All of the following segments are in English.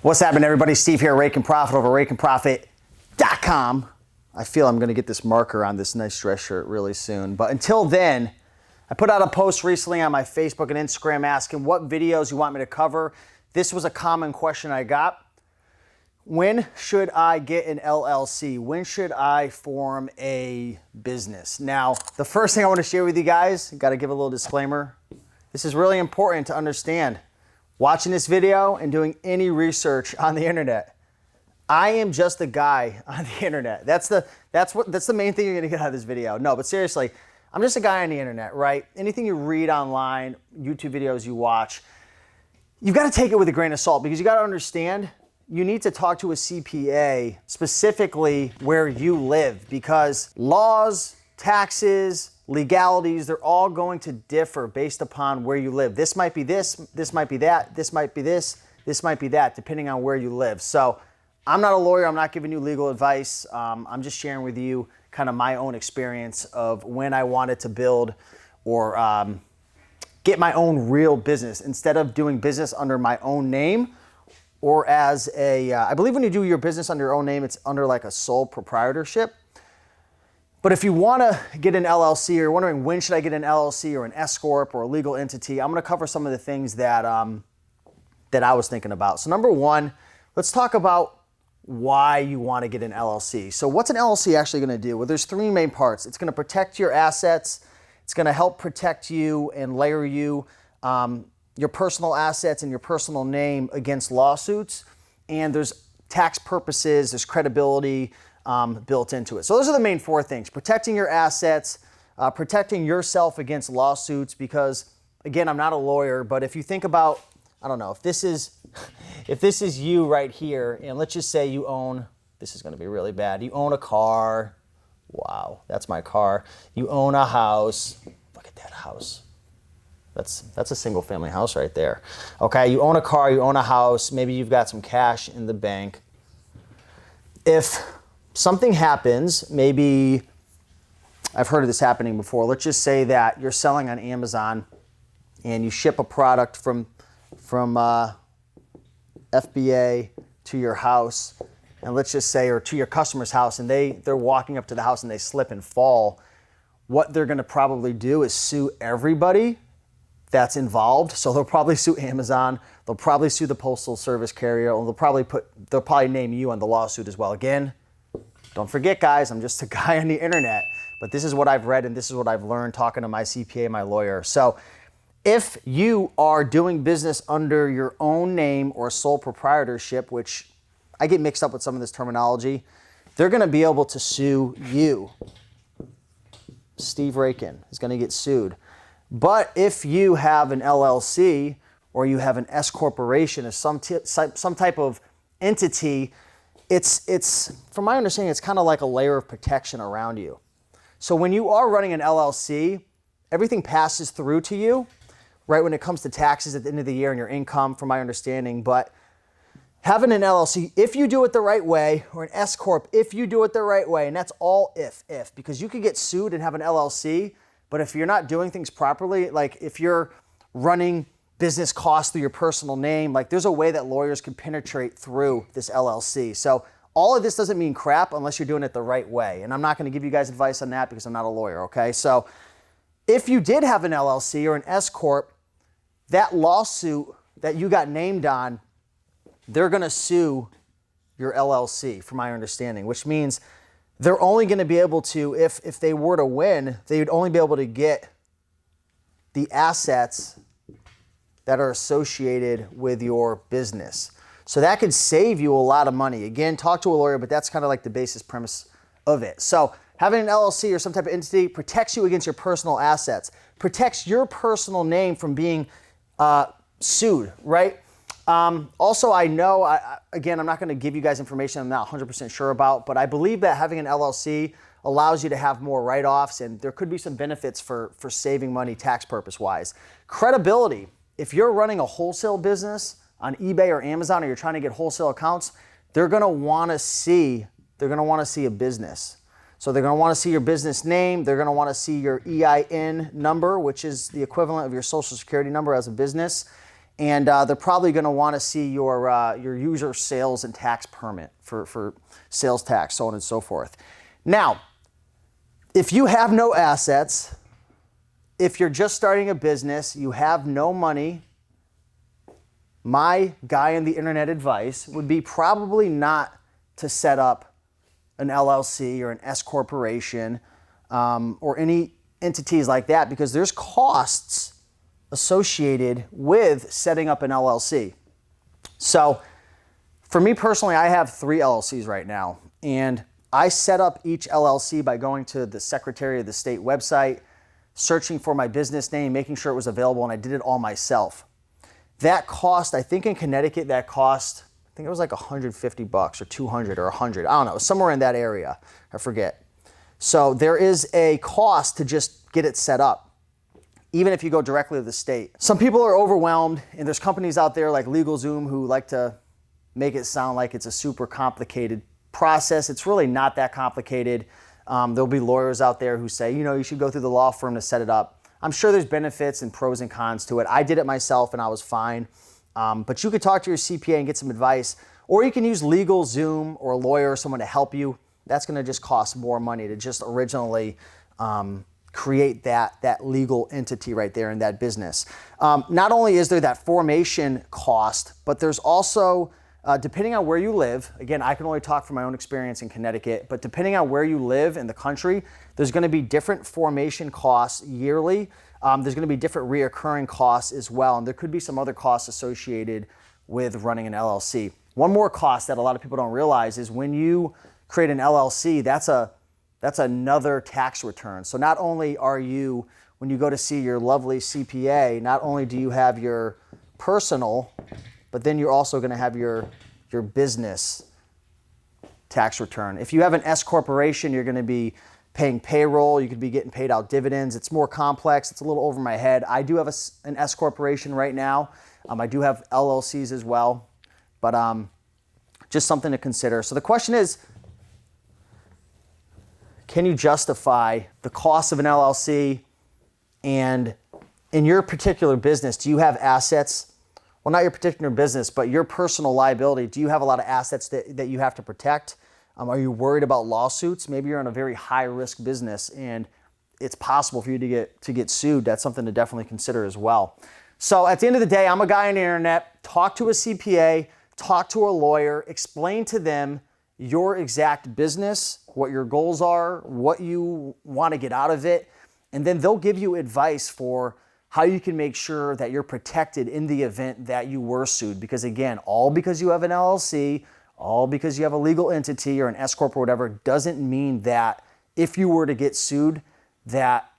What's happening, everybody? Steve here, Raiken Profit over RaikenProfit.com. I feel I'm going to get this marker on this nice dress shirt really soon. But until then, I put out a post recently on my Facebook and Instagram asking what videos you want me to cover. This was a common question I got. When should I get an LLC? When should I form a business? Now, the first thing I want to share with you guys, got to give a little disclaimer. This is really important to understand. Watching this video and doing any research on the internet, I am just a guy on the internet. That's the main thing you're gonna get out of this video. No, but seriously, I'm just a guy on the internet, right? Anything you read online, YouTube videos you watch, you've got to take it with a grain of salt because you got to understand you need to talk to a CPA specifically where you live because laws, taxes, legalities, they're all going to differ based upon where you live. This might be this might be that, this might be this might be that, depending on where you live. So I'm not a lawyer, I'm not giving you legal advice. I'm just sharing with you kind of my own experience of when I wanted to build or get my own real business instead of doing business under my own name or as a, I believe when you do your business under your own name, it's under like a sole proprietorship. But if you want to get an LLC or you're wondering when should I get an LLC or an S Corp or a legal entity, I'm going to cover some of the things that that I was thinking about. So number one, let's talk about why you want to get an LLC. So what's an LLC actually going to do? Well, there's three main parts. It's going to protect your assets. It's going to help protect you and layer you your personal assets and your personal name against lawsuits. And there's tax purposes, there's credibility built into it. So those are the main four things: protecting your assets, protecting yourself against lawsuits, because again, I'm not a lawyer, but if you think about, I don't know, if this is you right here, and let's just say you own, this is going to be really bad, you own a car. Wow, that's my car. You own a house. Look at that house. That's a single family house right there. Okay, you own a car, you own a house, maybe you've got some cash in the bank. If something happens, maybe I've heard of this happening before. Let's just say that you're selling on Amazon and you ship a product from FBA to your house, and let's just say, or to your customer's house, and they're walking up to the house and they slip and fall. What they're going to probably do is sue everybody that's involved. So they'll probably sue Amazon. They'll probably sue the postal service carrier, or they'll probably name you on the lawsuit as well. Again, don't forget, guys, I'm just a guy on the internet, but this is what I've read and this is what I've learned talking to my CPA, my lawyer. So if you are doing business under your own name or sole proprietorship, which I get mixed up with some of this terminology, they're going to be able to sue you. Steve Raiken is going to get sued. But if you have an LLC or you have an S corporation or some type of entity, it's from my understanding, it's kind of like a layer of protection around you. So when you are running an LLC, everything passes through to you, right, when it comes to taxes at the end of the year and your income, from my understanding. But having an LLC, if you do it the right way, or an S Corp, if you do it the right way, and that's all if, because you could get sued and have an LLC, but if you're not doing things properly, like if you're running business costs through your personal name, like there's a way that lawyers can penetrate through this LLC. So all of this doesn't mean crap unless you're doing it the right way. And I'm not going to give you guys advice on that because I'm not a lawyer, okay? So if you did have an LLC or an S Corp, that lawsuit that you got named on, they're going to sue your LLC, from my understanding, which means they're only going to be able to, if they were to win, they would only be able to get the assets that are associated with your business. So that could save you a lot of money. Again, talk to a lawyer, but that's kind of like the basis premise of it. So having an LLC or some type of entity protects you against your personal assets, protects your personal name from being sued, right? Also, I know, again, I'm not going to give you guys information I'm not 100% sure about, but I believe that having an LLC allows you to have more write-offs, and there could be some benefits for saving money tax purpose-wise. Credibility. If you're running a wholesale business on eBay or Amazon, or you're trying to get wholesale accounts, they're going to want to see a business. So they're going to want to see your business name. They're going to want to see your EIN number, which is the equivalent of your social security number as a business. And they're probably going to want to see your user sales and tax permit for sales tax, so on and so forth. Now, if you have no assets, if you're just starting a business, you have no money, my guy in the internet advice would be probably not to set up an LLC or an S corporation or any entities like that, because there's costs associated with setting up an LLC. So for me personally, I have 3 LLCs right now, and I set up each LLC by going to the Secretary of the State website, searching for my business name, making sure it was available, and I did it all myself. That cost, I think in Connecticut, I think it was like $150 or 200 or 100. I don't know, somewhere in that area. I forget. So there is a cost to just get it set up, even if you go directly to the state. Some people are overwhelmed, and there's companies out there like LegalZoom who like to make it sound like it's a super complicated process. It's really not that complicated. There'll be lawyers out there who say, you should go through the law firm to set it up. I'm sure there's benefits and pros and cons to it. I did it myself and I was fine. But you could talk to your CPA and get some advice, or you can use LegalZoom or a lawyer or someone to help you. That's going to just cost more money to just originally create that legal entity right there in that business. Not only is there that formation cost, but there's also, depending on where you live, again, I can only talk from my own experience in Connecticut, but depending on where you live in the country, there's going to be different formation costs yearly. There's going to be different reoccurring costs as well, and there could be some other costs associated with running an LLC. One more cost that a lot of people don't realize is when you create an LLC, that's another tax return. So not only are you, when you go to see your lovely CPA, not only do you have your personal, but then you're also going to have your business tax return. If you have an S corporation, you're going to be paying payroll. You could be getting paid out dividends. It's more complex. It's a little over my head. I do have an S corporation right now. I do have LLCs as well, but just something to consider. So the question is, can you justify the cost of an LLC? And in your particular business, do you have assets? Well, not your particular business, but your personal liability. Do you have a lot of assets that you have to protect? Are you worried about lawsuits? Maybe you're in a very high-risk business and it's possible for you to get sued. That's something to definitely consider as well. So at the end of the day, I'm a guy on the internet. Talk to a CPA, talk to a lawyer, explain to them your exact business, what your goals are, what you want to get out of it, and then they'll give you advice for how you can make sure that you're protected in the event that you were sued. Because again, all because you have an LLC, all because you have a legal entity or an S corp or whatever, doesn't mean that if you were to get sued, that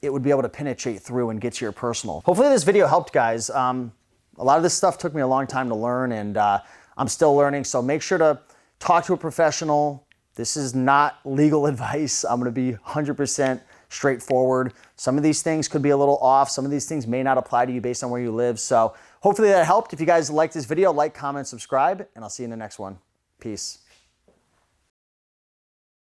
it would be able to penetrate through and get to your personal. Hopefully this video helped, guys. A lot of this stuff took me a long time to learn, and I'm still learning, so make sure to talk to a professional. This is not legal advice. I'm going to be 100% straightforward. Some of these things could be a little off. Some of these things may not apply to you based on where you live. So hopefully that helped. If you guys liked this video, like, comment, subscribe, and I'll see you in the next one. Peace.